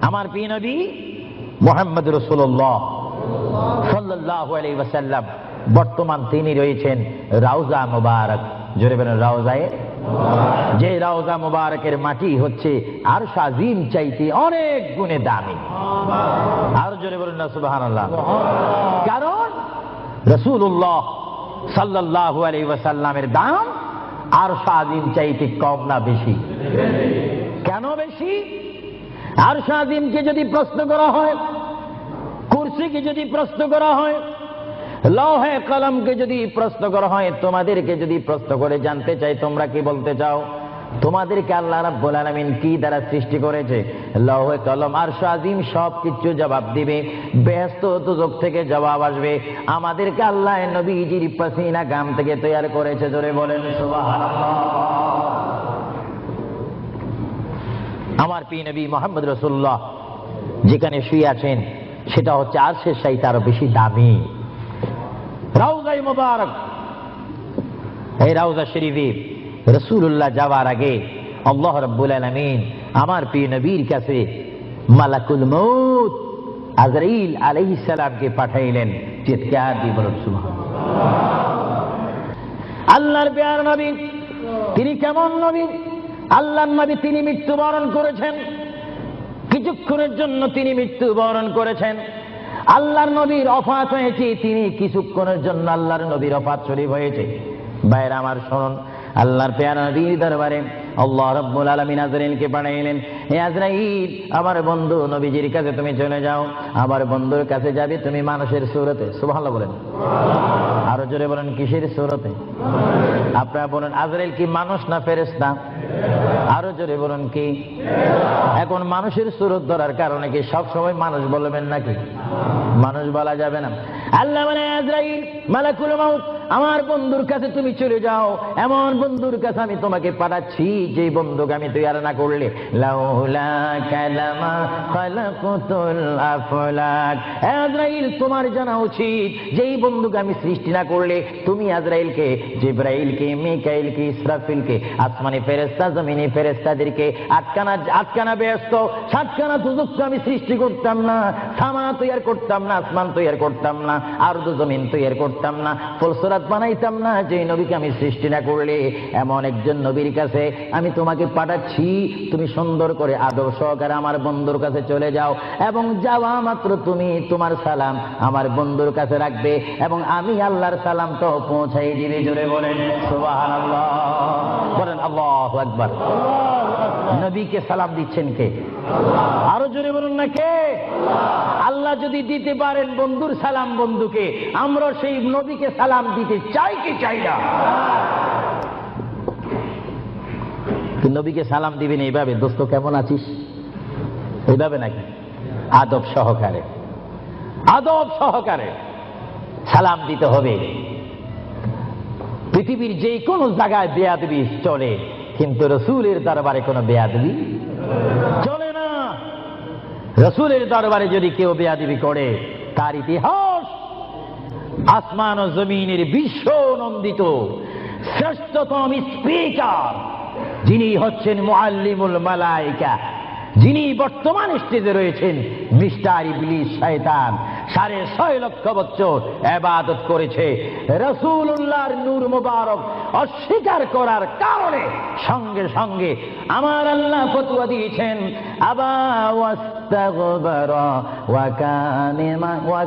আমার প্রিয় নবী মুহাম্মদ রাসূলুল্লাহ সাল্লাল্লাহু আলাইহি ওয়াসাল্লাম বর্তমান তিনি রয়েছেন রওজা মুবারক। জোরে বলেন রওজায়ে। যে রওজা মুবারকের মাটি হচ্ছে আরশ আজিম চাইতে অনেক গুণে দামি। আর জোরে বলেন না সুবহানাল্লাহ। কারণ রাসূলুল্লাহ সাল্লাল্লাহু আলাইহি ওয়াসাল্লামের দাম আরশ আজিম চাইতে কম না বেশি? কেন বেশি? আরশ আজিমকে যদি প্রশ্ন করা হয়, কুরসিকে যদি প্রশ্ন করা হয়, লৌহে কলমকে যদি প্রশ্ন করা হয়, তোমাদেরকে যদি প্রশ্ন করে জানতে চাই তোমরা কি বলতে চাও? তোমাদেরকে আল্লাহ রাব্বুল আলামিন কি দ্বারা সৃষ্টি করেছে? লৌহে কলম আরশ আজিম সব কিছু জবাব দিবে। বেহেশত দুজক থেকে জবাব আসবে। আমাদেরকে আল্লাহ নবীজির পাসিনা গাম থেকে তৈরি করেছে। জোরে বলেন সুবহানাল্লাহ। আমার প্রিয় নবী মুহাম্মদ রাসূলুল্লাহ যেখানে শুয়ে আছেন সেটা হচ্ছে আরশের চাইতে আরো বেশি দামি রওজায়ে মুবারক। এই রওজা শরীফে রাসূলুল্লাহ যাওয়ার আগে আল্লাহ রাব্বুল আলামিন আমার প্রিয় নবীর কাছে মালাকুল মউত আজরাইল আলাইহিস সালামকে পাঠাইলেন। চিৎকার দিয়ে বলুন সুবহানাল্লাহ। আল্লাহর প্রিয় নবী তিনি কেমন নবী? আল্লাহর নবী তিনি মৃত্যুবরণ করেছেন, কিছুক্ষণের জন্য তিনি মৃত্যুবরণ করেছেন। আল্লাহর নবীর ওফাত হয়েছে, তিনি কিছুক্ষণের জন্য আল্লাহর নবীর ওফাত শরীফ হয়েছে। ভাইরা আমার শুনুন, আল্লাহর প্যারা নবীর দরবারে আল্লাহ রাব্বুল আলামিন আজরাইলকে পাঠাইলেন। হে আজরাইল, আমার বন্ধু নবীজির কাছে তুমি চলে যাও। আমার বন্ধুর কাছে যাবে তুমি মানুষের সূরতে। সুবহানাল্লাহ বলেন। আরো জোরে বলেন কিসের সূরতে? আপনারা বলেন আজরাইল কি মানুষ না ফেরেশতা? আরো জোরে বলেন কি? এখন মানুষের সূরত ধরার কারণে কি সব সময় মানুষ বলবেন নাকি? মানুষ বলা যাবে না। আল্লাহ বলে আজরাইল মালাকুল মউত আমার বন্ধুর কাছে তুমি চলে যাও। এমন বন্ধুর কাছে আমি তোমাকে পাঠাচ্ছি যে বন্ধুকে আমি তৈরি না করলে লাউলা কালামা খালাকুতুল আফলাক। আজরাইল তোমার জানা উচিত যেই বন্ধুকে আমি সৃষ্টি না করলে তুমি আজরাইলকে, জিবরাইলকে, মিকাইলকে, ইসরাফিলকে, আসমানি ফেরেশতা, জমিনি ফেরেশতাদেরকে আটকানা বেহেশত, সাতখানা দুজক আমি সৃষ্টি করতাম না, সামা তৈরি করতাম না, আসমান তৈরি করতাম না, আরদ জমিন তৈরি করতাম না, ফুলসুরাত বানাইতাম না যে নবীকে আমি সৃষ্টি না করলে। এমন একজন নবীর কাছে আমি তোমাকে পাঠাচ্ছি, তুমি সুন্দর করে আদব সহকারে আমার বন্ধুর কাছে চলে যাও এবং যাওয়া মাত্র তুমি তোমার সালাম আমার বন্ধুর কাছে রাখবে এবং আমি আল্লাহর সালাম তো পৌঁছাই দিবে। জোরে বলেন সুবহানাল্লাহ। বলেন আল্লাহু আকবার। নবীকে সালাম দিচ্ছেন কে? আরো জোরে বলুন না কে? আল্লাহ যদি দিতে পারেন বন্ধুর সালাম বন্ধুকে, আমরা সেই নবীকে সালাম দিতে চাই কি চাই না? নবীকে সালাম দিবেন এইভাবে, দোস্ত কেমন আছিস, এইভাবে নাকি? আদব সহকারে, আদব সহকারে সালাম দিতে হবে। পৃথিবীর যে কোনো জায়গায় বেয়াদবি চলে, কিন্তু রাসূলের দরবারে কোনো বেয়াদবি চলে না। রাসূলের দরবারে যদি কেউ বেয়াদবি করে তার ইতিহাস আসমান ও জমিনের বিশ্ব নন্দিত শ্রেষ্ঠতম স্পিকার যিনি হচ্ছেন মুআল্লিমুল মালায়েকা, যিনি বর্তমান স্টেজে রয়েছেন মিস্টার ইবলিস শয়তান 6.5 লক্ষ বছর ইবাদত করেছে। রাসূলুল্লাহর নূর মুবারক অস্বীকার করার কারণে সঙ্গে সঙ্গে আমার আল্লাহ ফতোয়া দিয়েছেন আবা ওয়াস্তাগবারা ওয়া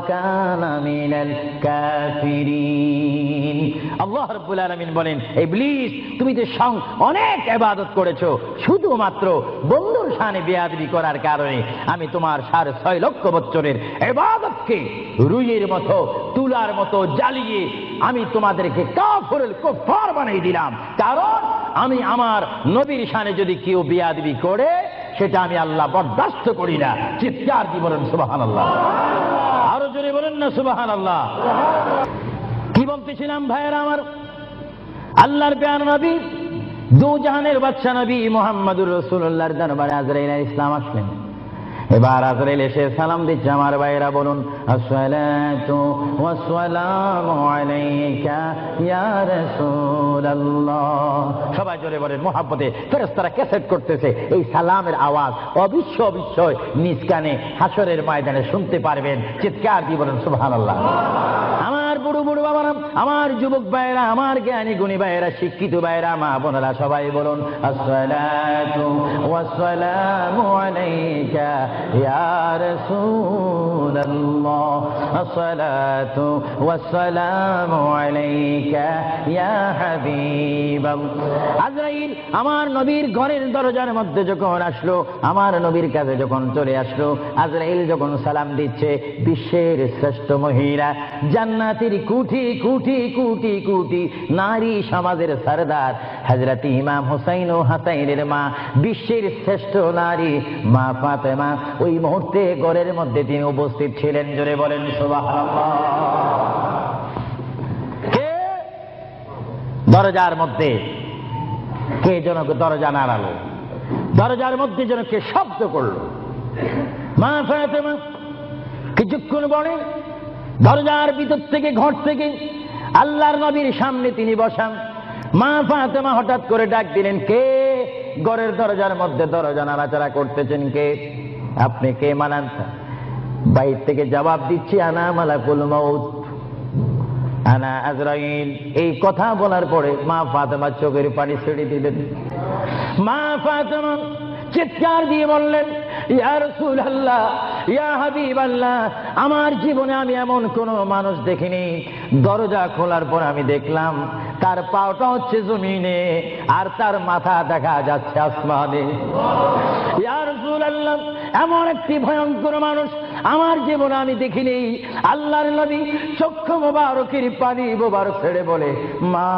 কানা মিনাল কাফিরিন। আল্লাহ রাব্বুল আলামিন বলেন, ইবলিস তুমি তো অনেক ইবাদত করেছো, শুধুমাত্র বন্ধুর শানে বেয়াদবি করার কারণে আমি তোমার 6.5 লক্ষ বছরের ইবাদতকে রুইয়ের মতো তুলার মতো জ্বালিয়ে আমি তোমাদেরকে কাফিরুল কুফার বানিয়ে দিলাম। কারণ আমি আমার নবীর শানে যদি কেউ বেয়াদবি করে সেটা আমি আল্লাহ বরদাস্ত করি না। চিৎকার দিয়ে বলেন সুবহানাল্লাহ। আরো জোরে বলেন না সুবহানাল্লাহ। কি বলতেছিলাম ভাইয়েরা আমার? আল্লাহর প্রিয় নবী দু জাহানের বাদশা নবী মুহাম্মদুর রাসূলুল্লাহর দরবারে আজরাইল আলাইহিস সালাম আসলেন। এবার আজরাইল এসে সালাম দিচ্ছে। আমার ভাইরা বলুন, আসসালাতু ওয়াসসালামু আলাইকা ইয়া রাসূলুল্লাহ। সবাই জোরে বলেন মুহাব্বতে। ফেরেশতারা ক্যাসেট করতেছে, এই সালামের আওয়াজ অবিশ্বয় নিজ কানে হাসরের ময়দানে শুনতে পারবেন। চিৎকার দিয়ে বলেন সুবহানাল্লাহ। আমার বুড়ো বুড়ো বাবারা, আমার যুবক ভাইরা, আমার জ্ঞানী গুণী ভাইরা, শিক্ষিত ভাইরা, মা বোনেরা, সবাই বলুন আসসালাতু ওয়াসসালামু আলাইকা ইয়া রাসূলুল্লাহ, আসসালাতু ওয়াসসালামু আলাইকা ইয়া হাবিবাল্লাহ। আজরাইল আমার নবীর ঘরের দরজার মধ্যে যখন আসলো, আমার নবীর কাছে যখন চলে আসলো, আজরাইল যখন সালাম দিচ্ছে, বিশ্বের শ্রেষ্ঠ মহিলা, জান্নাতের কোটি কোটি কোটি কোটি নারী সমাজের সরদার হযরত ইমাম হুসাইন ও হাসাইনের মা, বিশ্বের শ্রেষ্ঠ নারী মা ফাতেমা ওই মুহূর্তে ঘরের মধ্যে তিনি উপস্থিত ছিলেন। জোরে বলেন সুবহানাল্লাহ। কে দরজার মধ্যে? কে যেন দরজা নাড়ালো, দরজার মধ্যে যেন কে শব্দ করলো। মা ফাতেমা কিছুক্ষণ পরে দরজার ভিতর থেকে, ঘর থেকে আল্লাহর নবীর সামনে তিনি বসান। মা ফাতেমা হঠাৎ করে ডাক দিলেন, কে ঘরের দরজার মধ্যে দরজা নাড়াচাড়া করতেছেন? কে আপনি? কে মানান? বাইর থেকে জবাব দিচ্ছি, আনা মালাকুল মউত, আনা আজরাইল। এই কথা বলার পরে মা ফাতেমা চোখের পানি ছেড়ে দিলেন। মা ফাতেমা চিৎকার দিয়ে বললেন, ইয়া রাসূলুল্লাহ, ইয়া হাবিবাল্লাহ, আমার জীবনে আমি এমন কোন মানুষ দেখিনি, দরজা খোলার পর আমি দেখলাম তার পাওটা হচ্ছে জমিনে আর তার মাথা দেখা যাচ্ছে আসমানে। ইয়া রাসূলুল্লাহ, এমন একটি ভয়ঙ্কর মানুষ আমার জীবনে আমি দেখিনি। আল্লাহর নবী চক্ষু মোবারকের পানি মোবারক ছেড়ে বলে, মা,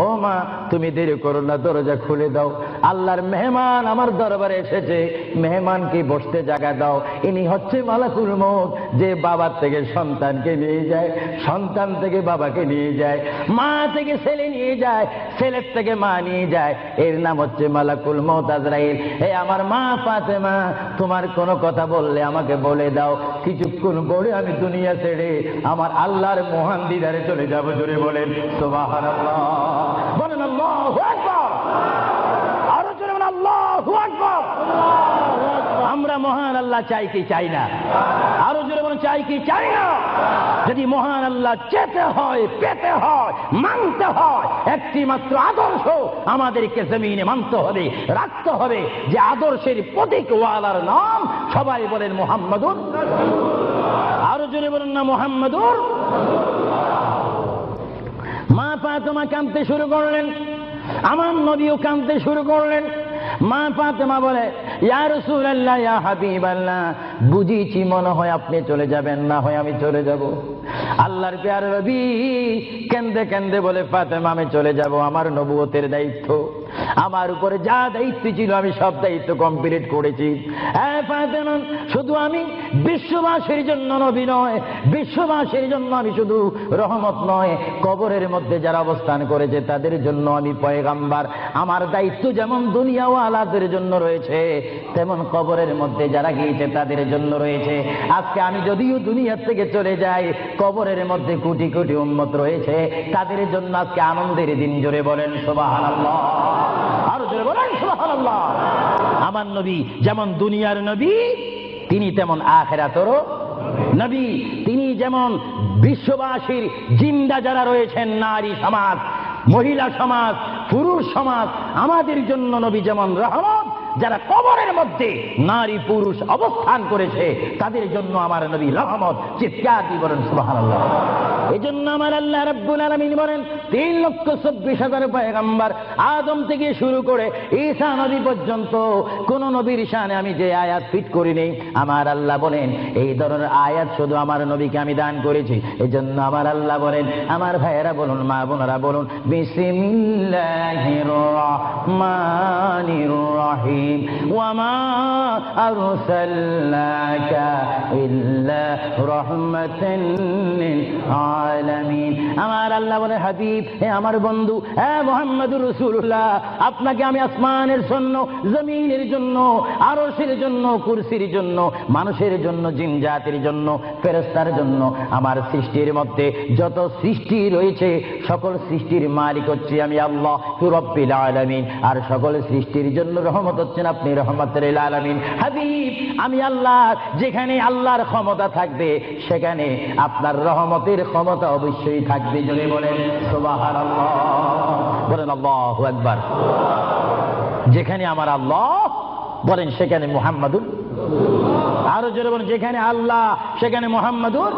ও মা, তুমি দেরি করো না, দরজা খুলে দাও। আল্লাহর মেহমান আমার দরবারে এসেছে, মেহমানকে বসতে জায়গা দাও। ইনি হচ্ছে মালাকুল মউত, যে বাবার থেকে সন্তানকে নিয়ে যায়, সন্তান থেকে বাবাকে নিয়ে যায়, মা থেকে ছেলে নিয়ে যায়, ছেলের থেকে মা নিয়ে যায়। এর নাম হচ্ছে মালাকুল মউত আজরাইল। হে আমার মা ফাতেমা, তোমার কোনো কথা বললে আমাকে বলে দাও, কিছুক্ষণ পরে আমি দুনিয়া ছেড়ে আমার আল্লাহর মহান দিদারে চলে যাব। জোরে বলেন সুবহানাল্লাহ। বলেন আল্লাহু আকবার। আরো জোরে বলেন আল্লাহু আকবার। আমরা মহান আল্লাহ চাই কি চাই না? আরো জোরে বলেন চাই কি চাই না? যদি মহান আল্লাহ চেতে হয়, পেতে হয়, মানতে হয়, একটি মাত্র আদর্শ আমাদেরকে জমিনে মানতে হবে, রাখতে হবে। যে আদর্শের প্রতীক ওয়ালার নাম সবাই বলেন মুহাম্মাদুর। আরো জোরে বলেন না মুহাম্মাদুর। মা ফাতেমা কাঁদতে শুরু করলেন, আমার নবীও কাঁদতে শুরু করলেন। মা ফাতেমা বলে, ইয়া রাসূলুল্লাহ, ইয়া হাবিবাল্লাহ, বুঝিছি মনে হয় আপনি চলে যাবেন, না হয় আমি চলে যাব। আল্লাহর প্যারা নবী কেন্দে কেন্দে বলে, ফাতেমা আমি চলে যাব, আমার নবুয়তের দায়িত্ব, আমার উপরে যা দায়িত্ব ছিল আমি সব দায়িত্ব কমপ্লিট করেছি। হ্যাঁ ফাতেমা, শুধু আমি বিশ্ববাসীর জন্য নবী নয়, বিশ্ববাসীর জন্য আমি শুধু রহমত নয়, কবরের মধ্যে যারা অবস্থান করেছে তাদের জন্য আমি পয়গাম্বার। আমার দায়িত্ব যেমন দুনিয়াওয়ালাদের জন্য রয়েছে, তেমন কবরের মধ্যে যারা গিয়েছে তাদের জন্য রয়েছে। আজকে আমি যদিও দুনিয়া থেকে চলে যাই, কবরের মধ্যে কোটি কোটি উম্মত রয়েছে, তাদের জন্য আজকে আনন্দের দিন। জোরে বলেন সুবহানাল্লাহ। আরো জোরে বলেন সুবহানাল্লাহ। আমার নবী যেমন দুনিয়ার নবী, তিনি তেমন আখিরাতেরও নবী। তিনি যেমন বিশ্ববাসীর জিন্দা যারা রয়েছেন, নারী সমাজ, মহিলা সমাজ, পুরুষ সমাজ, আমাদের জন্য নবী যেমন রহমত, যারা কবরের মধ্যে নারী পুরুষ অবস্থান করেছে তাদের জন্য আমার নবী রহমত। চিৎকার দিয়ে বলেন সুবহানাল্লাহ। এই জন্য আমার আল্লাহ রাব্বুল আলামিন বলেন, 3,24,000 পয়গম্বর আদম থেকে শুরু করে ঈসা নবী পর্যন্ত কোন নবীর শানে আমি যে আয়াত ফিট করিনি, আমার আল্লাহ বলেন এই ধরনের আয়াত শুধু আমার নবীকে আমি দান করেছি। এই জন্য আমার আল্লাহ বলেন, আমার ভাইয়েরা বলুন, মা বোনেরা বলুন, বিসমিল্লাহির রহমানির রহিম। রহিম ওয়া মা আরসালনাকা ইল্লা রাহমাতান লিল আলামিন। আমার আল্লাহ বলে, হাবিব, হে আমার বন্ধু, হে মুহাম্মদুর রাসূলুল্লাহ, আপনাকে আমি আসমানের জন্য, জমিনের জন্য, আরশের জন্য, কুরসির জন্য, মানুষের জন্য, জিন জাতির জন্য, ফেরেশতার জন্য, আমার সৃষ্টির মধ্যে যত সৃষ্টি রয়েছে সকল সৃষ্টির মালিক হচ্ছে আমি আল্লাহ রাব্বিল আলামিন। আর সকল সৃষ্টির জন্য রহমত হচ্ছেন আপনি রহমতের আলামিন। হাবিব, আমি আল্লাহ, যেখানে আল্লাহর ক্ষমতা থাকবে সেখানে আপনার রহমতের ক্ষমতা অবশ্যই থাকবে। জোরে বলেন সুবহানাল্লাহ, বলেন আল্লাহু আকবার। যেখানে আমার আল্লাহ বলেন সেখানে মুহাম্মাদুর, আরো জোরে বলেন যেখানে আল্লাহ সেখানে মুহাম্মাদুর।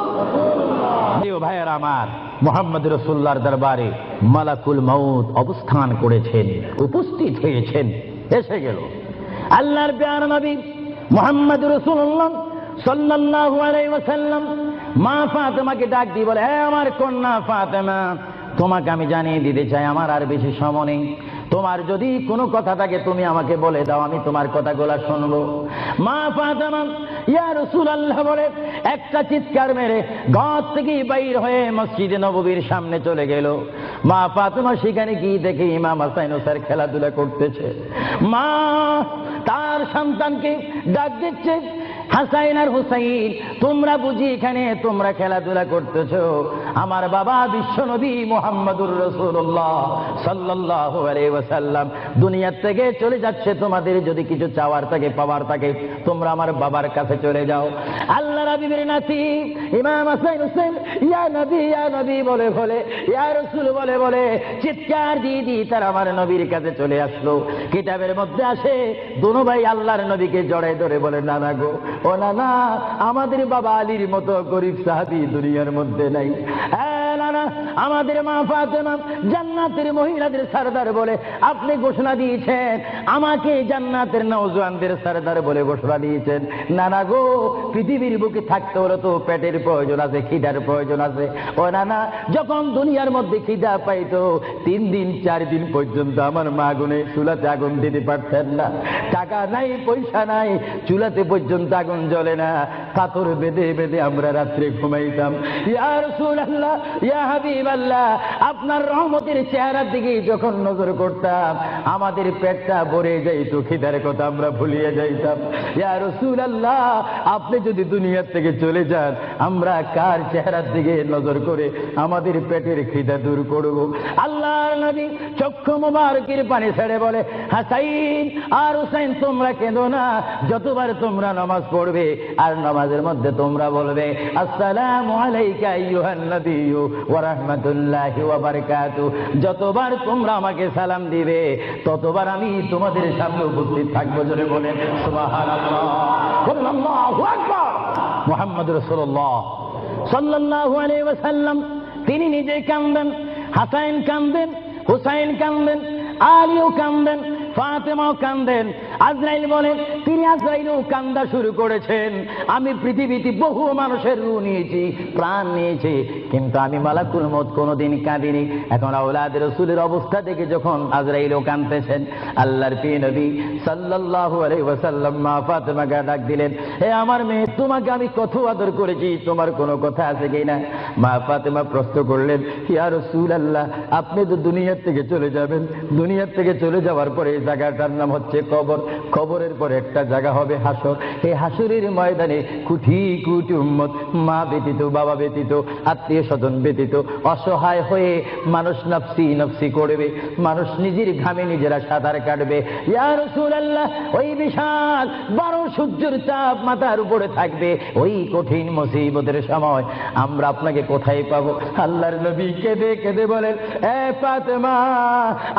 প্রিয় ভাইয়েরা আমার, মুহাম্মদ রাসূলুল্লাহর দরবারে মালাকুল মউত অবস্থান করেছেন, উপস্থিত হয়েছেন, এসে গেল আল্লাহর প্যারা নবী মুহাম্মদ রাসূলুল্লাহ সাল্লাল্লাহু আলাইহি ওয়াসাল্লাম। মা ফাতেমাকে ডাক দিয়ে বলে, হে আমার কন্যা ফাতেমা, তোমাকে আমি জানিয়ে দিতে চাই আমার আর বেশি সময় নেই। তোমার যদি কোনো কথা থাকে তুমি আমাকে বলে দাও, আমি তোমার কথাগুলো শুনবো। মা ফাতেমা ইয়া রাসূলুল্লাহ বলে একটা চিৎকার মেরে ঘর থেকে বাইর হয়ে মসজিদে নববীর সামনে চলে গেল। মা ফাতেমা সেখানে গিয়ে দেখে ইমাম হাসান হুসাইন খেলাধুলা করতেছে। মা তার সন্তানকে ডাক দিচ্ছে, হাসাইন আর হুসাইন, তোমরা বুঝি এখানে তোমরা খেলাধুলা করতেছো? আমার বাবা বিশ্বনবী মুহাম্মদুর রাসূলুল্লাহ সাল্লাল্লাহু আলাইহি ওয়াসাল্লাম দুনিয়া থেকে চলে যাচ্ছে, তোমাদের যদি কিছু চাওয়ার থাকে, পাওয়ার থাকে, তোমরা আমার বাবার কাছে চলে যাও। আল্লাহ হাবিবের নাতি ইমাম হাসান হুসাইন ইয়া নবী বলে বলে, ইয়া রাসূল বলে বলে চিৎকার দিয়ে দিয়ে তারা আমার নবীর কাছে চলে আসলো। কিতাবের মধ্যে আসে দুনো ভাই আল্লাহর নবীকে জড়ায় ধরে বলে, নানা গো, ও নানা, আমাদের বাবা আলীর মতো গরিব সাহাবী দুনিয়ার মধ্যে নাই। নানা, আমাদের মা ফাতেমা জান্নাতের মহিলাদের সরদার বলে আপনি ঘোষণা দিয়েছেন, আমাকে জান্নাতের নওজওয়ানদের সরদার বলে ঘোষণা দিয়েছেন। নানা গো, পৃথিবীর বুকে থাকতে হলে তো পেটের প্রয়োজন আছে, খিদার প্রয়োজন আছে। ও নানা, যখন দুনিয়ার মধ্যে খিদা পাইতো 3 দিন 4 দিন পর্যন্ত আমার মা গুনে চুলাতে আগুন দিতে পারতেন না। টাকা নাই, পয়সা নাই, চুলাতে পর্যন্ত আগুন জ্বলে না, পাথর বেঁধে বেঁধে আমরা রাত্রে ঘুমাইতাম। ইয়া রাসূলুল্লাহ, ইয়া হাবিবাল্লাহ, আপনার রহমতের চেহারার দিকে যখন নজর করতাম আমাদের পেটটা ভরে যাইত, খিদার কথা আমরা ভুলিয়ে যাইতাম। ইয়া রাসূলুল্লাহ, আপনি যদি দুনিয়া থেকে চলে যান আমরা কার চেহারার দিকে নজর করে আমাদের পেটের খিদা দূর করব? আল্লাহর নবী চক্ষু মুবারকের পানি ছেড়ে বলে, হাসাইন আর হুসাইন, তোমরা কেঁদো না। যতবার তোমরা নামাজ পড়বে আর নামাজের মধ্যে তোমরা বলবে আসসালামু আলাইকা আইয়ুহান নাবিয়্যু ওয়া রাহমাতুল্লাহি ওয়া বারাকাতুহু, যতবার তোমরা আমাকে সালাম দিবে ততবার আমি তোমাদের সামনে উপস্থিত থাকবো। জোরে বলেন সুবহানাল্লাহ, বলেন আল্লাহু আকবার। মুহাম্মদ রাসূলুল্লাহ সাল্লাল্লাহু আলাইহি ওয়াসাল্লাম তিনি নিজে কাঁদেন, হাসাইন কাঁদেন, হুসাইন কাঁদেন, আলীও কাঁদেন, ফাতেমাও কাঁদেন। আজরাইল বলেন তিনি আজরাইলও কান্দা শুরু করেছেন। আমি পৃথিবীতে বহু মানুষের রূহ নিয়েছি, প্রাণ নিয়েছি, কিন্তু আমি মালাকুল মউত কোনোদিন কাঁদিনি। এখন আওলাদ রাসূলের অবস্থা দেখে যখন আজরাইলও কাঁদতেছেন, আল্লাহর প্রিয় নবী সাল্লাল্লাহু আলাইহি ওয়াসাল্লাম মা ফাতেমাকে ডাক দিলেন, হে আমার মেয়ে, তোমাকে আমি কত আদর করেছি, তোমার কোনো কথা আছে কিনা? মা ফাতেমা প্রশ্ন করলেন, ইয়া রাসূলুল্লাহ, আপনি তো দুনিয়া থেকে চলে যাবেন, দুনিয়া থেকে চলে যাওয়ার পরে এই জায়গাটার নাম হচ্ছে কবর, কবরের পরে একটা জায়গা হবে হাসর। এই হাসরের ময়দানে কোটি কোটি উম্মত, মা ব্যতীত, বাবা ব্যতীত, আত্মীয় স্বজন ব্যতীত অসহায় হয়ে মানুষ নফসি নফসি করবে, মানুষ নিজের ঘামে নিজেরা সাঁতার কাটবে। ইয়া রাসূলুল্লাহ, ওই বিশাল 12 সূর্যের তাপ মাথার উপরে থাকবে, ওই কঠিন মুসিবতের সময় আমরা আপনাকে কোথায় পাবো? আল্লাহর নবী কেঁদে কেঁদে বলেন, এ ফাতেমা,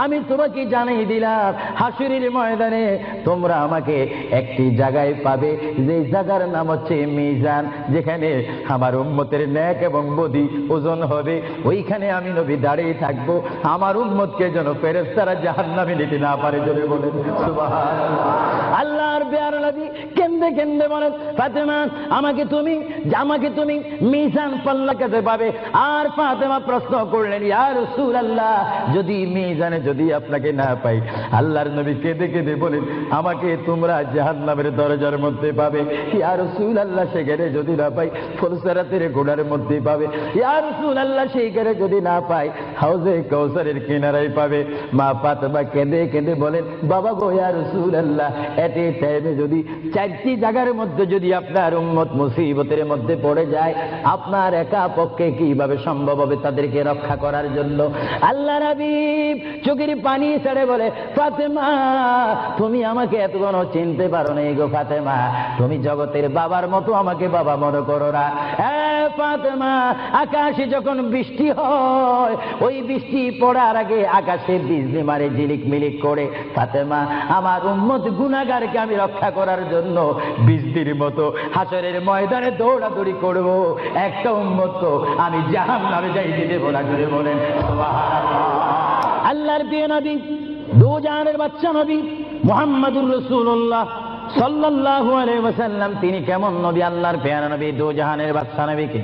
আমি তোমাকে জানিয়ে দিলাম হাসরের ময়দানে তোমরা আমাকে একটি জায়গায় পাবে, যে জায়গার নাম হচ্ছে মিজান, যেখানে আমার উম্মতের নেক এবং বদি ওজন হবে। ওইখানে আমি নবী দাঁড়িয়ে থাকবো, আমার উম্মতকে যেন ফেরেশতারা জাহান্নামে নিতে না পারে। জোরে বলেন সুবহানাল্লাহ। আল্লাহর প্যারা নবী কেঁদে কেঁদে বলেন, ফাতেমা, আমাকে তুমি মিজান পাল্লার কাছে দেখতে পাবে। আর ফাতেমা প্রশ্ন করলেন, ইয়া রাসূলুল্লাহ, যদি মিজানে যদি আপনাকে না পাই? আল্লাহর নবী কেঁদে কেঁদে বলেন, আমাকে তোমরা জাহান্নামের দরজার মধ্যে পাবে। ইয়া রাসূলুল্লাহ, সেখানে যদি না পাই ফুলসিরাতের ঘোড়ার মধ্যে পাবে। ইয়া রাসূলুল্লাহ, সেইখানে যদি না পাই হাউজে কাউসারের কিনারায় পাবে। মা ফাতেমা কেঁদে কেঁদে বলেন, বাবা গো ইয়া রাসূলুল্লাহ, এতে টাইমে যদি চারটি জায়গার মধ্যে যদি আপনার উম্মত মুসিবতের মধ্যে পড়ে যায়, আপনার একা পক্ষে কিভাবে সম্ভব হবে তাদেরকে রক্ষা করার জন্য? আল্লাহ হাবিব চোখের পানি ছেড়ে বলে, ফাতেমা, তুমি আমাকে এতক্ষণ চিনতে পারো না গো ফাতেমা, তুমি জগতের বাবার মতো আমাকে বাবা মনে করো না। ফাতেমা, আকাশে যখন বৃষ্টি হয়, ওই বৃষ্টি পড়ার আগে আকাশে বিজলি মারে ঝিলিক মিলিক করে। ফাতেমা, আমার উম্মত গুনাহগারকে আমি রক্ষা করার জন্য বৃষ্টির মতো হাসরের ময়দানে দৌড়াদৌড়ি করব, একটা উম্মত তো আমি জাহান্নামে যাইতে দেব না। করে বলেন সুবহানাল্লাহ। আল্লাহর প্রিয় নবী, দু জাহানের বাদশা নবী মুহাম্মদুর রাসূলুল্লাহ সাল্লাল্লাহু আলাইহি ওয়াসাল্লাম, তিনি কেমন নবী? আল্লাহর প্রিয় নবী, দু জাহানের বাদশা নবীকে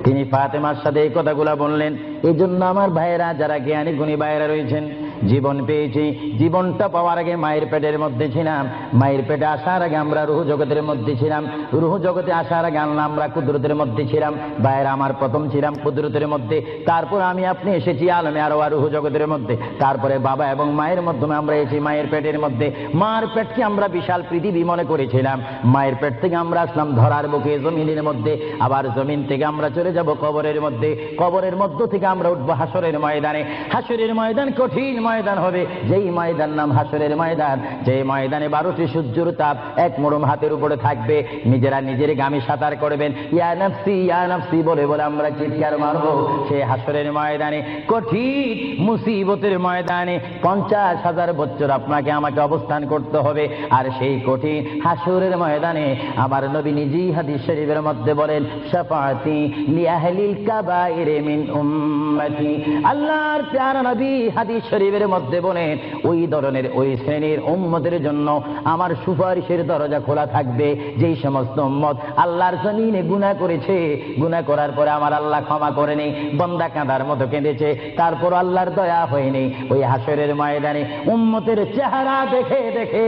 তিনি ফাতেমার সাথে এই কথাগুলা বললেন। এই জন্য আমার ভাইয়েরা, যারা জ্ঞানী গুণী ভাইয়েরা রয়েছেন, জীবন পেয়েছি, জীবনটা পাওয়ার আগে মায়ের পেটের মধ্যে ছিলাম, মায়ের পেটে আসার আগে আমরা রুহ জগতের মধ্যে ছিলাম, রুহ জগতে আসার আগে আমরা কুদরতের মধ্যে ছিলাম। ভাইয়েরা আমার, প্রথম ছিলাম কুদরতের মধ্যে, তারপর আমি আপনি এসেছি আলমে আরওয়াহ রুহ জগতের মধ্যে, তারপরে বাবা এবং মায়ের মাধ্যমে আমরা এসেছি মায়ের পেটের মধ্যে। মার পেটকে আমরা বিশাল পৃথিবী মনে করেছিলাম, মায়ের পেট থেকে আমরা আসলাম ধরার বুকে জমিনের মধ্যে, আবার জমিন থেকে আমরা চলে যাব কবরের মধ্যে, কবরের মধ্য থেকে আমরা উঠবো হাসরের ময়দানে। হাসরের ময়দান কঠিন ময়দান হবে, যেই ময়দান নাম হাসরের ময়দান, যে ময়দানে 12টি সূর্যের তাপ এক মোড়ম হাতের উপরে থাকবে। নিজেরা নিজের গামী সাঁতার করবেন, ইয়া নাফসি ইয়া নাফসি বলে বলে আমরা চিৎকার মারবো সেই হাসরের ময়দানে, কঠিন মুসিবতের ময়দানে 50,000 বছর আপনাকে আমাকে অবস্থান করতে হবে। আর সেই কঠিন হাসরের ময়দানে আমার নবী নিজেই হাদিস শরীফের মধ্যে বলেন, শাফাআতি লিআহলিল কাবাইর মিন উম্মতি। আল্লাহর প্যারা নবী হাদিস শরীফের মধ্যে বলেন, ওই ধরনের ওই শ্রেণীর উম্মতের জন্য আমার সুপারিশের দরজা খোলা থাকবে, যেই সমস্ত উম্মত আল্লাহর জমিনে গুনাহ করেছে, গুনাহ করার পরে আমার আল্লাহ ক্ষমা করেনি, বান্দা কাঁদার মতো কেঁদেছে, তারপর আল্লাহর দয়া হয়নি, ওই হাসরের ময়দানে উম্মতের চেহারা দেখে দেখে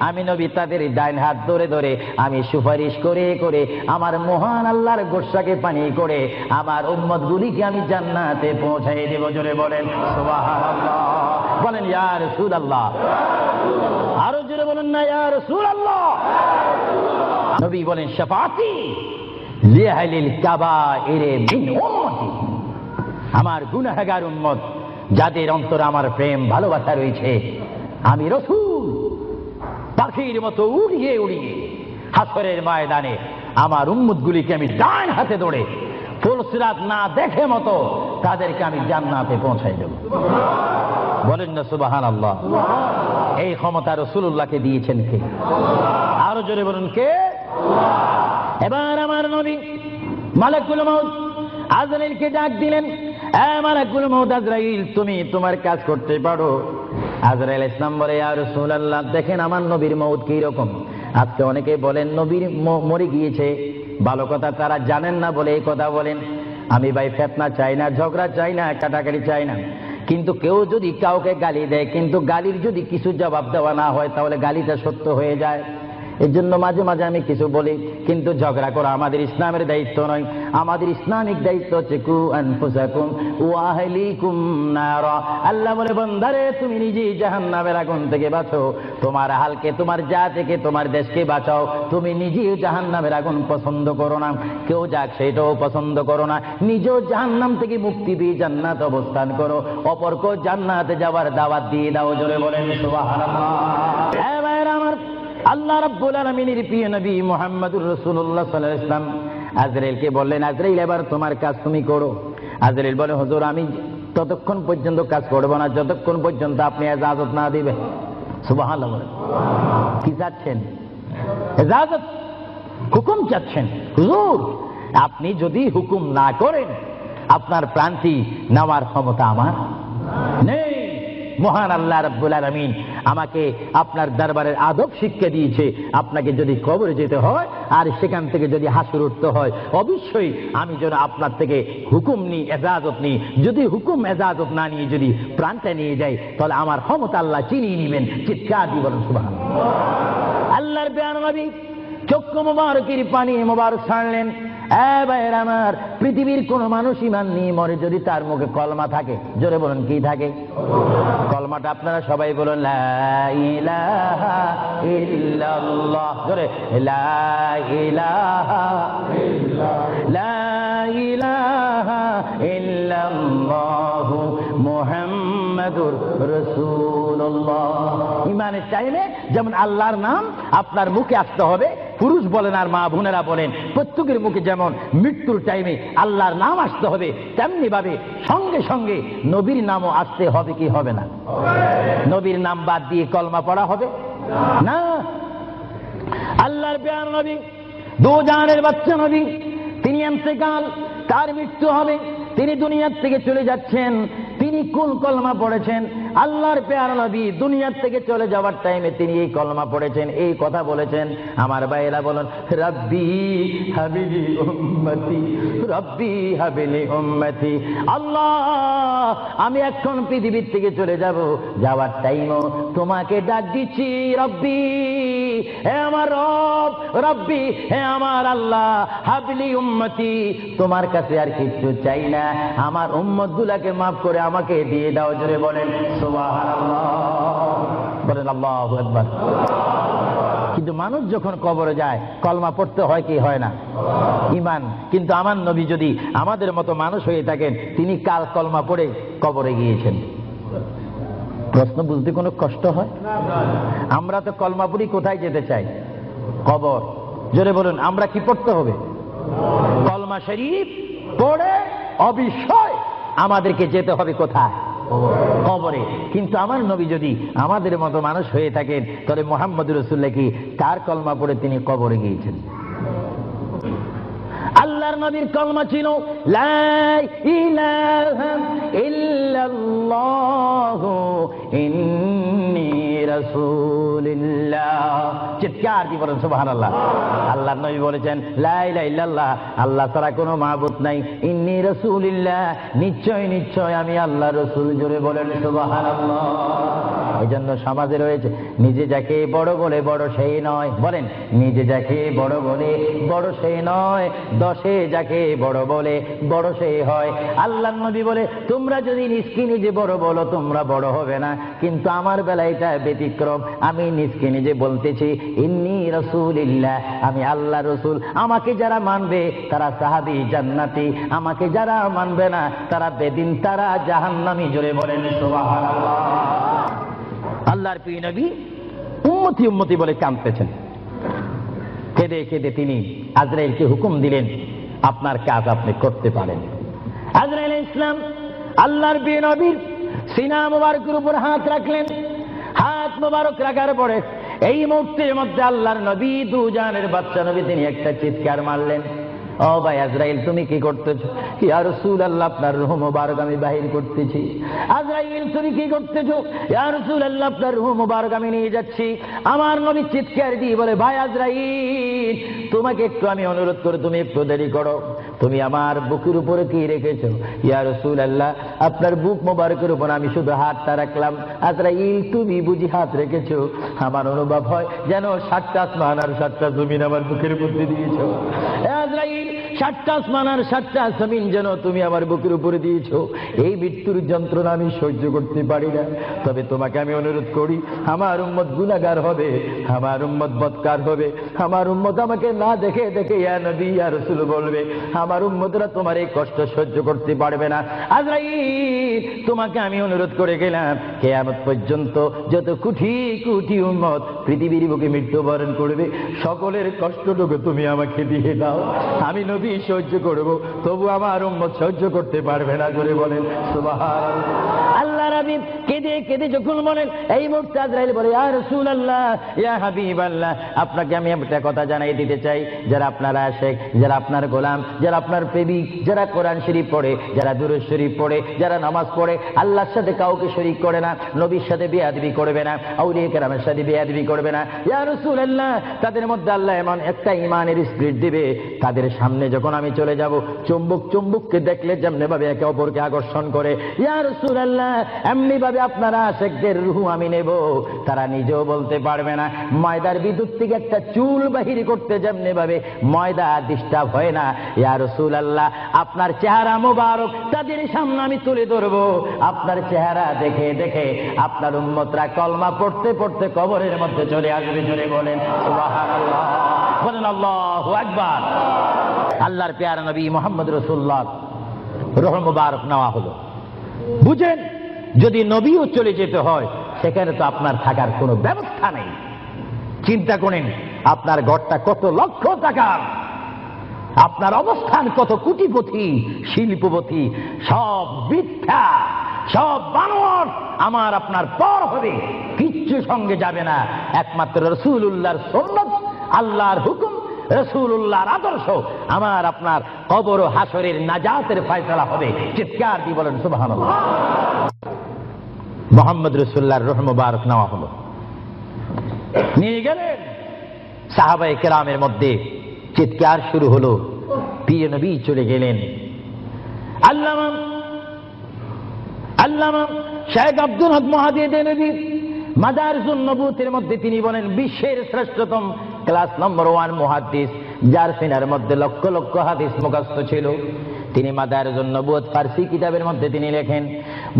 আমি নবী তাদের ডাইন হাত ধরে ধরে আমি সুপারিশ করে করে আমার মহান আল্লাহর গোসাকে পানি করে আমার উম্মত গুলিকে আমি জান্নাতে পৌঁছাই দেব। জোরে বলেন সুবহানাল্লাহ। বলেন ইয়া রাসূলুল্লাহ। আরো জোরে বলেন না ইয়া রাসূলুল্লাহ। নবী বলেন, শাফাআতি লিআহলিল কাবাইর মিন উম্মতি। আমার গুনাহগার উম্মত, যাদের অন্তরে আমার প্রেম ভালোবাসা রয়েছে, আমি রাসূল পাখির মতো উড়িয়ে উড়িয়ে হাসরের ময়দানে আমার উম্মতগুলিকে আমি ডান হাতে ধরে ফুলসিরাত না দেখে মতো তাদেরকে আমি জান্নাতে পৌঁছাই দেব। বলেন না সুবহানাল্লাহ। এই ক্ষমতা রাসূলুল্লাহকে দিয়েছেন কে? আরো জোরে বলুন কে? এবার আমার নবী মালাকুল মউত আজরাইলকে ডাক দিলেন, মালাকুল মউত আজরাইল, তুমি তোমার কাজ করতে পারো। আজরাইল ইসলাম বলে, ইয়া রাসূলুল্লাহ, দেখেন আমার নবীর মউত কি রকম। আজকে অনেকে বলেন নবীর মরে গিয়েছে, ভালো কথা তারা জানেন না বলে এই কথা বলেন। আমি ভাই ফিতনা চাই না, ঝগড়া চাই না, কাটাকাটি চাই না, কিন্তু কেউ যদি কাউকে গালি দেয়, কিন্তু গালির যদি কিছু জবাব দেওয়া না হয়, তাহলে গালিটা সত্য হয়ে যায়। এর জন্য মাঝে মাঝে আমি কিছু বলি, কিন্তু ঝগড়া করা আমাদের ইসলামের দায়িত্ব নয়। আমাদের ইসলামিক দায়িত্ব হচ্ছে কু আনফুসাকুম ওয়া আহলিকুম নারা। আল্লাহ বলে, বান্দারে তুমি নিজেই জাহান্নামের আগুন থেকে বাঁচো, তোমার হালকে, তোমার জাতিকে, তোমার দেশকে বাঁচাও। তুমি নিজেও জাহান্নামের আগুন পছন্দ করো না, কেউ যাক সেটাও পছন্দ করো না, নিজেও জাহান্নাম থেকে মুক্তি দিয়ে জান্নাত অবস্থান করো, অপরকেও জান্নাতে যাওয়ার দাওয়াত দিয়ে দাও। জোরে বলেন সুবহানাল্লাহ। হ্যাঁ ভাইরা আমার, আল্লাহ রাব্বুল আলামিনের প্রিয় নবী মুহাম্মদুর রাসূলুল্লাহ সাল্লাল্লাহু আলাইহি ওয়াসাল্লাম আজরাইলকে বললেন, আজরাইল এবার তোমার কাজ তুমি করো। আজরাইল বলে, হুজুর আমি ততক্ষণ পর্যন্ত কাজ করব না যতক্ষণ পর্যন্ত আপনি ইজাজত না দিবেন। সুবহানাল্লাহ। কি চাচ্ছেন? ইজাজত, হুকুম চাচ্ছেন। হুজুর আপনি যদি হুকুম না করেন, আপনার প্রাণটি নেওয়ার ক্ষমতা আমার নেই। মহান আল্লাহ রাব্বুল আলামিন আমাকে আপনার দরবারের আদব শিক্ষা দিয়েছে। আপনাকে যদি কবরে যেতে হয় আর সেখান থেকে যদি হাসর উঠতে হয়, অবশ্যই আমি যেন আপনার থেকে হুকুম নিই, এজাজত নিই। যদি হুকুম এজাজত না নিয়ে যদি প্রাণটা নিয়ে যাই, তাহলে আমার ক্ষমতা আল্লাহ চিনিয়ে নেবেন। চিৎকার দিয়ে বলেন সুবহানাল্লাহ। আল্লাহর প্যারা নবী চক্ষু মোবারকের পানি মোবারক ছাড়লেন। ভাইয়ের আমার, পৃথিবীর কোন মানুষ ঈমান নিয়ে মরে যদি তার মুখে কলমা থাকে, জোরে বলেন কি থাকে? কলমাটা আপনারা সবাই বলুন, লা ইলাহা ইল্লাল্লাহ। জোরে, লা ইলাহা ইল্লাল্লাহ, লা ইলাহা ইল্লাল্লাহু মুহাম্মাদুর রাসূলুল্লাহ। ঈমানের টাইমে যেমন আল্লাহর নাম আপনার মুখে আসতে হবে, পুরুষ বলেন আর মা বোনেরা বলেন, প্রত্যেকের মুখে যেমন মৃত্যুর টাইমে আল্লাহর নাম আসতে হবে, তেমনি ভাবে সঙ্গে সঙ্গে নবীর নামও আসতে হবে কি হবে না? নবীর নাম বাদ দিয়ে কলমা পড়া হবে না। আল্লাহর প্যারা নবী, দু জাহানের বাচ্চা নবী, তিনি ইন্তেকাল, তার মৃত্যু হবে, তিনি দুনিয়ার থেকে চলে যাচ্ছেন। তিনি কোন কলমা পড়েছেন? আল্লাহর প্যারা নবী দুনিয়ার থেকে চলে যাওয়ার টাইমে তিনি এই কলমা পড়েছেন, এই কথা বলেছেন। আমার ভাইয়েরা বলেন, রব্বি হাবিলি উম্মতি, রব্বি হাবিলি উম্মতি। আল্লাহ, আমি এখন পৃথিবীর থেকে চলে যাব, যাওয়ার টাইমও তোমাকে ডাক দিচ্ছি, রব্বি, হে আমার রব, রব্বি, হে আমার আল্লাহ, হাবিলি উম্মতি, তোমার কাছে আর কিছু চাই না, আমার উম্মত গুলাকে মাফ করে আমাকে দিয়ে দাও। জোরে বলেন সুবহানাল্লাহ, বলেন আল্লাহু আকবার। কিন্তু মানুষ যখন কবরে যায় কলমা পড়তে হয় কি হয় না? ঈমান। কিন্তু আমার নবী যদি আমাদের মতো মানুষ হয়ে থাকেন, তিনি কাল কলমা পড়ে কবরে গিয়েছেন। প্রশ্ন বুঝতে কোনো কষ্ট হয়? আমরা তো কলমা পড়ি কোথায় যেতে চাই? কবর। জোরে বলুন, আমরা কি পড়তে হবে? কলমা শরীফ পড়ে অবশ্যই আমাদেরকে যেতে হবে কোথায়? কবরে। কিন্তু আমার নবী যদি আমাদের মতো মানুষ হয়ে থাকেন, তাহলে মুহাম্মদুর রাসূলুল্লাহ কি তার কলমা পড়ে তিনি কবরে গিয়েছেন? আল্লাহর নবীর কলমা ছিল লা ইলাহা ইল্লাল্লাহু ইন্নী রাসূলুল্লাহ। চিৎকার দিয়ে বলেন সুবহানাল্লাহ। আল্লাহর নবী বলেছেন, লা ইলাহা ইল্লাল্লাহ, আল্লাহ ছাড়া কোনো মাবুদ নাই, ইন্নী রাসূলুল্লাহ, নিশ্চয় নিশ্চয় আমি আল্লাহর রাসূল। জোরে বলেন সুবহানাল্লাহ। এই জন্য সমাজে রয়েছে, নিজে যাকে বড় বলে বড় সেই নয়। বলেন, নিজে যাকে বড় বলে বড় সেই নয়, দশে যাকে বড় বলে বড় সেই হয়। আল্লাহর নবী বলে, তোমরা যদি নিজকে নিজে বড় বলো তোমরা বড় হবে না, কিন্তু আমার বেলায় এটা ব্যতিক্রম। আমি নিজকে নিজে বলতেছি ইন্নী রাসূলুল্লাহ, আমি আল্লাহ রসুল। আমাকে যারা মানবে তারা সাহাবী জান্নাতি, আমাকে যারা মানবে না তারা বেদিন, তারা জাহান্নামী। জোরে বলেন সুবহানাল্লাহ। আল্লাহর প্রিয় নবী উম্মতি উম্মতি বলে কাঁদতেছেন। কেঁদে কেঁদে তিনি আজরাইলকে হুকুম দিলেন, আপনার কাজ আপনি করতে পারেন। আজরাইল ইসলাম আল্লাহর প্রিয় নবীর সিনা মুবারকের উপর হাত রাখলেন। হাত মুবারক রাখার পরে এই মুহূর্তের মধ্যে আল্লাহর নবী, দু জাহানের বাদশা নবী, তিনি একটা চিৎকার মারলেন, ও ভাই আজরাইল তুমি কি করতেছো? ইয়া রাসূলুল্লাহ, আপনার রূহ মুবারক আমি বাহির করতেছি। আজরাইল তুমি কি করতেছো? ইয়া রাসূলুল্লাহ, আপনার রূহ মুবারক আমি নিয়ে যাচ্ছি। আমার নবী চিৎকার দিয়ে বলে, ভাই আজরাইল, তোমাকে একটু আমি অনুরোধ করে তুমি একটু দেরি করো, তুমি আমার বুকের উপরে কি রেখেছো? ইয়া রাসূলুল্লাহ, আপনার বুক মুবারকের উপর আমি শুধু হাতটা রাখলাম। আজরাইল তুমি বুঝি হাত রেখেছো? আমার অনুভব হয় যেন 7টা আসমান আর 7টা জমিন আমার বুকের মধ্যে দিয়েছো। আজরাইল, 7টা আসমান আর 7টা জমিন যেন তুমি আমার বুকের উপরে দিয়েছো। এই মৃত্যুর যন্ত্রণা আমি সহ্য করতে পারি না। তবে তোমাকে আমি অনুরোধ করি, আমার উম্মত গুনাহগার হবে, আমার উম্মত বদকার হবে, আমার উম্মত আমাকে না দেখে দেখে ইয়া নবী ইয়া রাসূল বলবে, আমার উম্মতরা তোমার এই কষ্ট সহ্য করতে পারবে না। আজরাইল, তোমাকে আমি অনুরোধ করে গেলাম, কিয়ামত পর্যন্ত যত কোটি কোটি উম্মত পৃথিবীর বুকে মৃত্যুবরণ করবে, সকলের কষ্টটুকু তুমি আমাকে দিয়ে দাও। আমি নবী আমি সহ্য করব, তবু আমার উম্মত সহ্য করতে পারবে না। জোরে বলেন সুবহানাল্লাহ। আল্লাহ নবী কেঁদে কেঁদে যখন বলেন, এই মুহূর্তে আজরাইল বলে, ইয়া রাসূলুল্লাহ, ইয়া হাবিবাল্লাহ, আপনাকে আমি একটা কথা জানাই দিতে চাই, যারা আপনার আশিক, যারা আপনার গোলাম, যারা আপনার প্রেমিক, যারা কোরআন শরীফ পড়ে, যারা দুরূদ শরীফ পড়ে, যারা নামাজ পড়ে, আল্লাহর সাথে কাউকে শরীক করে না, নবীর সাথে বেয়াদবি করবে না, আউলিয়া কেরামের সাথে বেয়াদবি করবে না, ইয়া রাসূলুল্লাহ, তাদের মধ্যে আল্লাহ এমন একটা ঈমানের স্পিরিট দিবে, তাদের সামনে যখন আমি চলে যাব, চুম্বক চুম্বককে দেখলে যেমনি ভাবে একে অপরকে আকর্ষণ করে, ইয়া রাসূলুল্লাহ, এমনি ভাবে আপনারা আশিকদের রূহ আমি নেব, তারা নিজেও বলতে পারবে না। ময়দার বিদ্যুৎ থেকে একটা চুল বাহির করতে যেমনি ভাবে ময়দা ডিস্টার্ব হয় না, ইয়া রাসূলুল্লাহ, আপনার চেহারা মোবারক তাদের সামনে আমি তুলে ধরবো, আপনার চেহারা দেখে দেখে আপনার উম্মতরা কলমা পড়তে পড়তে কবরের মধ্যে চলে আসবে। জোরে বলেন সুবহানাল্লাহ, বলেন আল্লাহু আকবার। আল্লাহর প্যারা নবী মুহাম্মদ রাসূলুল্লাহ রূহ মুবারক নেওয়া হলো। বুঝেন, যদি নবীও চলে যেতে হয়, সেখানে তো আপনার থাকার কোনো ব্যবস্থা নেই। চিন্তা করেন, আপনার ঘরটা কত লক্ষ টাকার, আপনার অবস্থান কত কোটিপতি, শিল্পপতি, সব মিথ্যা, সব বানর আমার আপনার পর হবে, কিচ্ছু সঙ্গে যাবে না। একমাত্র রাসূলুল্লাহর সুন্নাত, আল্লাহর হুকুম, রাসূলুল্লাহর আদর্শ আমার আপনার কবর ও হাসরের নাজাতের ফয়সালা হবে। চিৎকার দিয়ে বলেন সুবহানাল্লাহ। মুহাম্মদ রাসূলুল্লাহর রূহ মুবারক নেওয়া হলো, নিয়ে গেলেন। সাহাবায়ে কেরামের মধ্যে চিৎকার শুরু হলো, প্রিয় নবী চলে গেলেন। আল্লামা শেখ আব্দুল হক মুহাদ্দিস দেনবী মাদারিসুন নবুয়তের মধ্যে তিনি বলেন, বিশ্বের শ্রেষ্ঠতম ক্লাস নম্বর 1 মুহাদ্দিস, যার সিনার মধ্যে লক্ষ লক্ষ হাদিস মুখস্থ ছিল। তিনি মাদারিসুন নবুয়ত ফারসি কিতাবের মধ্যে তিনি লেখেন,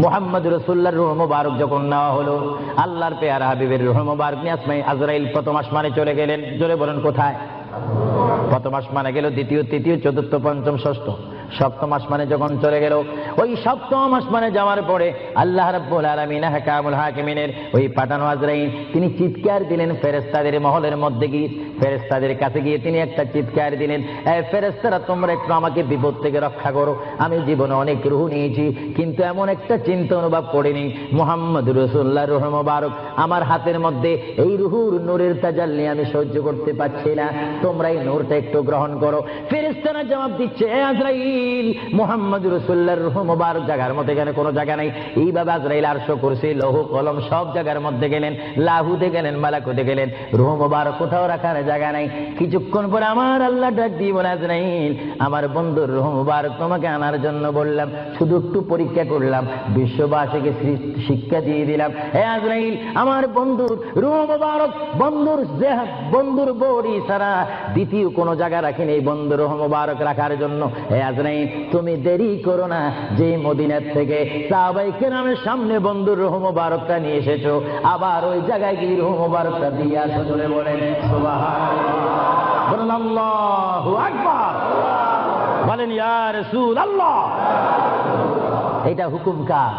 মুহাম্মদ রাসূলুল্লাহর রূহ মুবারক যখন নেওয়া হলো, আল্লাহর পেয়ারা হাবিবের রূহ মুবারক নিয়ে আসমানে আজরাইল প্রথম আসমানে চলে গেলেন। জোরে বলেন কোথায়? প্রথম আসমানে গেল, দ্বিতীয়, তৃতীয়, চতুর্থ, পঞ্চম, ষষ্ঠ, সপ্তম আসমানে যখন চলে গেল, ওই সপ্তম আসমানে যাওয়ার পরে আল্লাহ রাব্বুল আলামিন হাকামুল হাকিমিনের ওই পাঠানো আজরাইল তিনি চিৎকার দিলেন ফেরেশতাদের মহলের মধ্যে গিয়ে, ফেরেশতাদের কাছে গিয়ে তিনি একটা চিৎকার দিলেন, এই ফেরেশতারা তোমরা একটু আমাকে বিপদ থেকে রক্ষা করো, আমি জীবনে অনেক রূহ নিয়েছি, কিন্তু এমন একটা চিন্তা অনুভব করিনি, মুহাম্মদ রাসূলুল্লাহর রূহ মুবারক আমার হাতের মধ্যে, এই রূহুর নূরের তাজাল্লি আমি সহ্য করতে পারছি না, তোমরা এই নূরটা একটু গ্রহণ করো। ফেরেশতারা জবাব দিচ্ছে, এ আজরাইল, মুহাম্মদ রাসূলুল্লাহর রূহ মুবারক জায়গার মধ্যে এখানে কোনো জায়গা নাই। এইভাবে আজরাইল আরশ, কুরসি, লৌহ কলম সব জায়গার মধ্যে গেলেন, লাহুতে গেলেন, মালাকুতে গেলেন, রূহ মুবারক কোথাও রাখার জায়গা নাই। কিছুক্ষণ পরে আমার আল্লাহ ডাক দিয়ে বলে, আজরাইল, আমার বন্ধুর রূহ মুবারক তোমাকে আনার জন্য বললাম, শুধু একটু পরীক্ষা করলাম, বিশ্ববাসীকে শিক্ষা দিয়ে দিলাম। হে আজরাইল, আমার বন্ধুর রূহ মুবারক, বন্ধুর বডি ছাড়া দ্বিতীয় কোনো জায়গা রাখিনি এই বন্ধুর রূহ মুবারক রাখার জন্য। হে আজরাইল, তুমি দেরি করো না, যে মদিনার থেকে সাহাবায়ে কেরামের সামনে বন্ধুর রূহ মুবারকটা নিয়ে এসেছো, আবার ওই জায়গায় গিয়ে রূহ মুবারকটা দিয়ে আসো। জোরে বলেন সুবহানাল্লাহ, বলেন আল্লাহু আকবার, বলেন ইয়া রাসূলুল্লাহ। এটা হুকুম কার?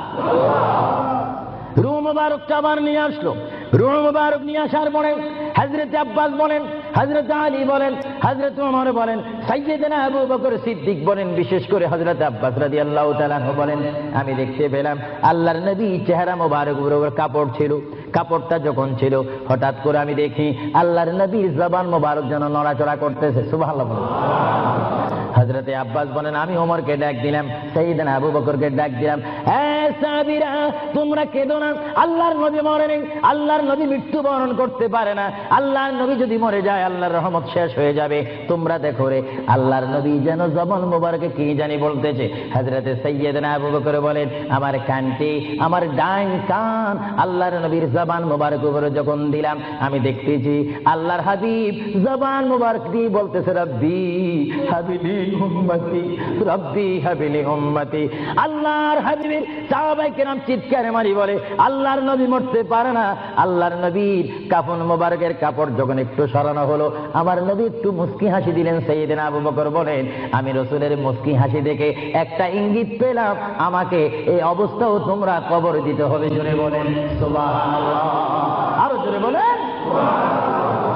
রূহ মুবারকটা আবার নিয়ে আসলো। রূহ মুবারক নিয়ে আসার পরে হযরত আব্বাস বলেন, হযরত আলী বলেন, হযরত ওমর বলেন, সাইয়্যিদনা আবু বকর সিদ্দিক বলেন, বিশেষ করে হযরত আব্বাস রাদিয়াল্লাহু তাআলা আনহু বলেন, আমি দেখতে পেলাম আল্লাহর নবী চেহারা মোবারক উপর কাপড় ছিল, কাপড়টা যখন ছিল, হঠাৎ করে আমি দেখি আল্লাহর নবীর জবান মোবারক যেন নড়াচড়া করতেছে। সুবহানাল্লাহ। হযরতে আব্বাস বলেন, আমি ওমরকে ডাক দিলাম, সাইয়্যিদনা আবু বকরকে ডাক দিলাম, হে সাহাবীরা, তোমরা কেঁদো না, আল্লাহর নবী মরে নেই, আল্লাহর নবী মৃত্যুবরণ করতে পারে না, আল্লাহর নবী যদি মরে যায় আল্লাহর রহমত শেষ হয়ে যাবে। তোমরা দেখো রে, আল্লাহর নবী যেন জবান মোবারকে কি জানি বলতেছে। হযরতে সাইয়্যিদনা আবু বকর বলেন, আমার কানটি, আমার ডান কান আল্লাহর নবীর জবান মোবারক উপরে যখন দিলাম, আমি দেখতেছি আল্লাহর হাবিব জবান মোবারক দিয়ে বলতেছে, রব্বি হাবিলি উম্মতি, রব্বি হাবিলি উম্মতি। আল্লাহর হাবিবের সাহাবায়ে কেরাম চিৎকার মারি বলে, আল্লাহর নবী মরতে পারে না। আল্লাহর নবীর কাফন মোবারকের কাপড় যখন একটু সরানো হলো, আমার নবী একটু মুস্কি হাসি দিলেন। সাইয়্যিদনা আবু বকর বলেন, আমি রাসূলের মুস্কি হাসি দেখে একটা ইঙ্গিত পেলাম, আমাকে এই অবস্থাও তোমরা কবর দিতে হবে। জোরে বলেন সুবহানাল্লাহ, আরো জোরে বলেন।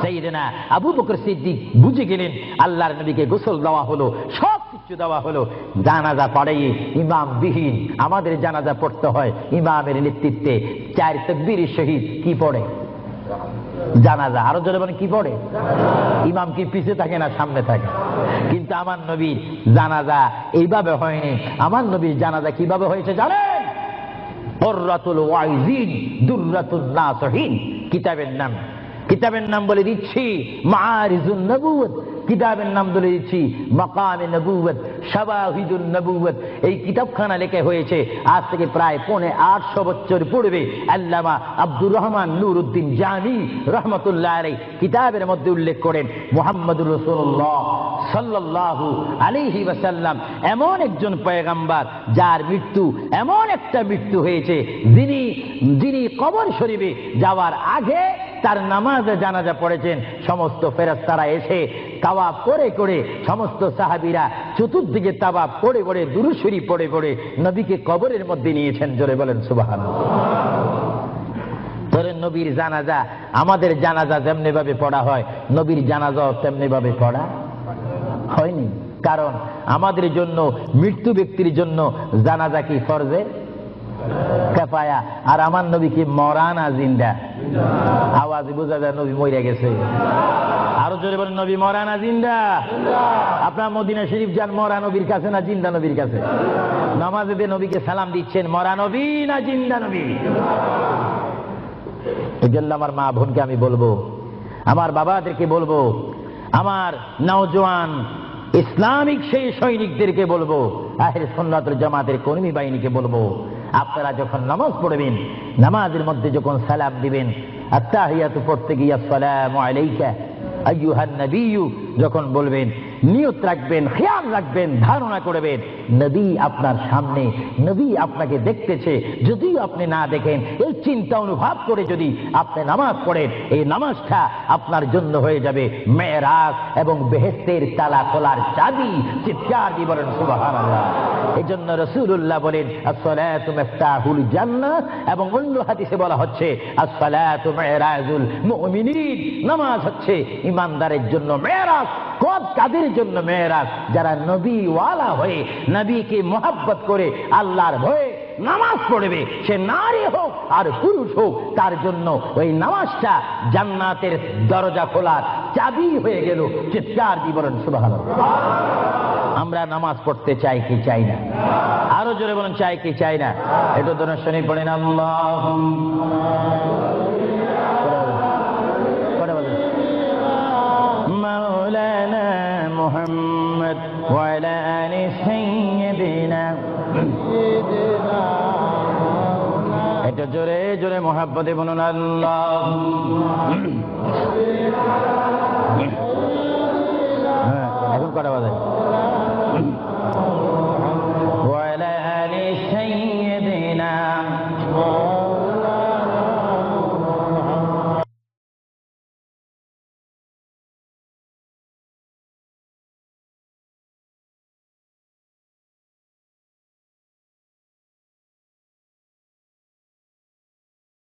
সাইয়েদনা আবু বকর সিদ্দিক বুঝে গেলেন আল্লাহর নবীকে গোসল দেওয়া হলো, সব কিছু দেওয়া হলো, জানাজা পড়াইয়ে ইমাম বিহীন আমাদের জানাজা পড়তে হয় ইমামের নেতৃত্বে, 4 তাকবীরের সহিত কি পড়ে? জানাজা। আরো জোরে বলেন কি পড়ে? ইমাম কি পিছে থাকে না সামনে থাকে? কিন্তু আমার নবীর জানাজা এইভাবে হয়নি। আমার নবীর জানাজা কিভাবে হয়েছে জানেন? কুররাতুল ওয়াইজিন দুররাতুন নাসিহিন কিতাবের নাম বলে দিচ্ছি মাআরিজুন নবুওয়াত, কিতাবের নাম বলে দিচ্ছি মাকামে নবুওয়াত, শাওয়াহিদুন নবুওয়াত। এই কিতাবখানা লেখা হয়েছে আজ থেকে প্রায় 850 বছর পূর্বে। আল্লামা আব্দুর রহমান নুরউদ্দিন জামি রহমাতুল্লাহ আলাইহি কিতাবের মধ্যে উল্লেখ করেন মুহাম্মদুর রাসূলুল্লাহ সাল্লাল্লাহু আলাইহি ওয়াসাল্লাম এমন একজন পয়গম্বর যার মৃত্যু এমন একটা মৃত্যু হয়েছে যিনি কবর শরীফে যাওয়ার আগে তার নামাজে জানাজা পড়েছেন। সমস্ত ফেরেশতারা এসে তাওয়াফ করে করে, সমস্ত সাহাবীরা চতুর্দিকে তাওয়াফ করে করে, দুরূদ শরীফ পড়ে পড়ে নবীকে কবরের মধ্যে নিয়েছেন। জোরে বলেন সুবহানাল্লাহ। তোর নবীর জানাজা, আমাদের জানাজা যেমনি ভাবে পড়া হয় নবীর জানাজাও তেমনি ভাবে পড়া হয়নি। কারণ আমাদের জন্য, মৃত্যু ব্যক্তির জন্য জানাজা কি ফরজে কিফায়া, আর আমার নবী কি মরা না জিন্দা? আওয়াজে বোঝা যায় নবী মরে গেছে। আরো জোরে বলেন নবী মরা না জিন্দা? আপনার মদিনা শরীফ যান, মরা নবীর কাছে না জিন্দা নবীর কাছে? নামাজে দিয়ে নবীকে সালাম দিচ্ছেন, মরা নবী না জিন্দা নবী? এই জন্য আমার মা বোনকে আমি বলবো, আমার বাবাদেরকে বলবো, আমার নওজোয়ান ইসলামিক সেই সৈনিকদেরকে বলবো, আহলে সুন্নাত ওয়াল জামাতের কর্মী বাহিনীকে বলবো, আপনারা যখন নামাজ পড়বেন, নামাজের মধ্যে যখন সালাম দিবেন, আত্তাহিয়াতু পড়তে গিয়ে আসসালামু আলাইকা আইয়ুহান নবিয়্যু যখন বলবেন, নিয়ত রাখবেন, খেয়াল রাখবেন, ধারণা করবেন নবী আপনার সামনে, নবী আপনাকে দেখতেছে। যদিও আপনি না দেখেন, এই চিন্তা অনুভব করে যদি আপনি নামাজ পড়েন, এই নামাজটা আপনার জন্য হয়ে যাবে মেরাজ এবং বেহেশতের তালা খোলার চাবি। চিৎকার দিয়ে বলেন সুবহানাল্লাহ। এই জন্য রাসূলুল্লাহ বলেন আসসালাতু মিফতাহুল জান্নাহ, এবং অন্য হাদিসে বলা হচ্ছে আসসালাতু মিরাজুল মুমিনিন। নামাজ হচ্ছে ইমানদারের জন্য মেরাজ। কাদের জন্য মেরাজ? যারা নবী ওয়ালা হয়ে, নবীকে মোহাব্বত করে, আল্লাহর ভয়ে নামাজ পড়বে, সে নারী হোক আর পুরুষ হোক, তার জন্য ওই নামাজটা জান্নাতের দরজা খোলার চাবি হয়ে গেল। চিৎকার দিয়ে বলেন সুবহানাল্লাহ। আমরা নামাজ পড়তে চাই কি চাই না? আরো জোরে বলেন চাই কি চাই না? এটা দোনো শুনি পড়েন মাওলানা মুহাম্মদ ওয়া আলা আলি সাইয়্যিদিনা। এটা জোরে জোরে মুহাব্বতে বলুন আল্লাহ। এখন কটা বাজে?